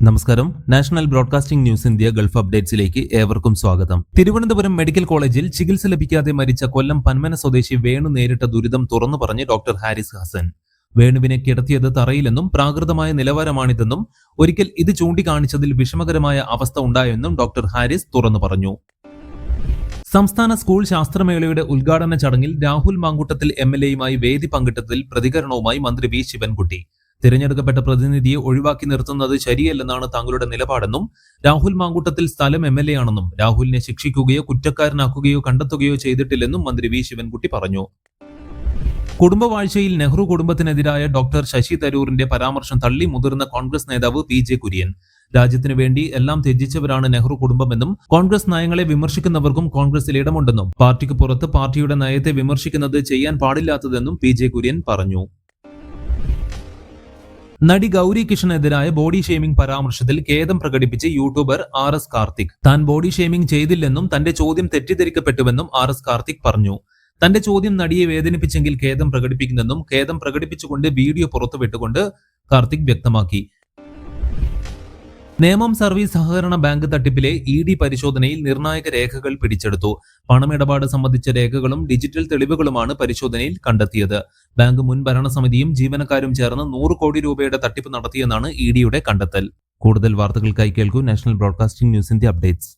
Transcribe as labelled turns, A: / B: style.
A: നമസ്കാരം. National broadcasting news India Gulf അപ്ഡേറ്റ്സിലേക്ക് ഏവർക്കും സ്വാഗതം. തിരുവനന്തപുരം മെഡിക്കൽ കോളേജിൽ ചികിത്സ ലഭിക്കാതെ മരിച്ച കൊല്ലം പന്മന സ്വദേശി വേണു നേരിട്ട ദുരിതം തുറന്നു പറഞ്ഞ് ഡോക്ടർ ഹാരിസ് ഹസൻ. വേണുവിനെ കിടത്തിയത് തറയിലെന്നും പ്രാകൃതമായ നിലവാരമാണിതെന്നും ഒരിക്കൽ ഇത് ചൂണ്ടിക്കാണിച്ചതിൽ വിഷമകരമായ അവസ്ഥ ഉണ്ടായെന്നും ഡോക്ടർ ഹാരിസ് തുറന്നു പറഞ്ഞു. സംസ്ഥാന സ്കൂൾ ശാസ്ത്രമേളയുടെ ഉദ്ഘാടന ചടങ്ങിൽ രാഹുൽ മാങ്കൂട്ടത്തിൽ എംഎൽഎയുമായി വേദി പങ്കിട്ടതിൽ പ്രതികരണവുമായി മന്ത്രി വി ശിവൻകുട്ടി. തിരഞ്ഞെടുക്കപ്പെട്ട പ്രതിനിധിയെ ഒഴിവാക്കി നിർത്തുന്നത് ശരിയല്ലെന്നാണ് താങ്കളുടെ നിലപാടെന്നും രാഹുൽ മാങ്കൂട്ടത്തിൽ സ്ഥലം എംഎൽഎ ആണെന്നും രാഹുലിനെ ശിക്ഷിക്കുകയോ കുറ്റക്കാരനാക്കുകയോ കണ്ടെത്തുകയോ ചെയ്തിട്ടില്ലെന്നും മന്ത്രി വി ശിവൻകുട്ടി പറഞ്ഞു. കുടുംബവാഴ്ചയിൽ നെഹ്റു കുടുംബത്തിനെതിരായ ഡോക്ടർ ശശി തരൂരിന്റെ പരാമർശം തള്ളി മുതിർന്ന കോൺഗ്രസ് നേതാവ് പി.ജെ. കുര്യൻ. രാജ്യത്തിനു വേണ്ടി എല്ലാം ത്യജിച്ചവരാണ് നെഹ്റു കുടുംബമെന്നും കോൺഗ്രസ് നയങ്ങളെ വിമർശിക്കുന്നവർക്കും കോൺഗ്രസിൽ ഇടമുണ്ടെന്നും പാർട്ടിക്ക് പുറത്ത് പാർട്ടിയുടെ നയത്തെ വിമർശിക്കുന്നത് ചെയ്യാൻ പാടില്ലാത്തതെന്നും പി.ജെ. കുര്യൻ പറഞ്ഞു. നടി ഗൗരി കിഷനെതിരായ ബോഡി ഷെയ്മിംഗ് പരാമർശത്തിൽ ഖേദം പ്രകടിപ്പിച്ച് യൂട്യൂബർ RS കാർത്തിക്. താൻ ബോഡി ഷെയ്മിംഗ് ചെയ്തില്ലെന്നും തന്റെ ചോദ്യം തെറ്റിദ്ധരിക്കപ്പെട്ടുവെന്നും RS കാർത്തിക് പറഞ്ഞു. തന്റെ ചോദ്യം നടിയെ വേദനിപ്പിച്ചെങ്കിൽ ഖേദം പ്രകടിപ്പിക്കുന്നെന്നും ഖേദം പ്രകടിപ്പിച്ചുകൊണ്ട് വീഡിയോ പുറത്തുവിട്ടുകൊണ്ട് കാർത്തിക് വ്യക്തമാക്കി. നേമം സർവീസ് സഹകരണ ബാങ്ക് തട്ടിപ്പിലെ ED പരിശോധനയിൽ നിർണായക രേഖകൾ പിടിച്ചെടുത്തു. പണമിടപാട് സംബന്ധിച്ച രേഖകളും ഡിജിറ്റൽ തെളിവുകളുമാണ് പരിശോധനയിൽ കണ്ടെത്തിയത്. ബാങ്ക് മുൻ ഭരണസമിതിയും ജീവനക്കാരും ചേർന്ന് 100 കോടി രൂപയുടെ തട്ടിപ്പ് നടത്തിയെന്നാണ് EDയുടെ കണ്ടെത്തൽ. കൂടുതൽ വാർത്തകൾക്കായി കേൾക്കൂ national broadcasting news India updates.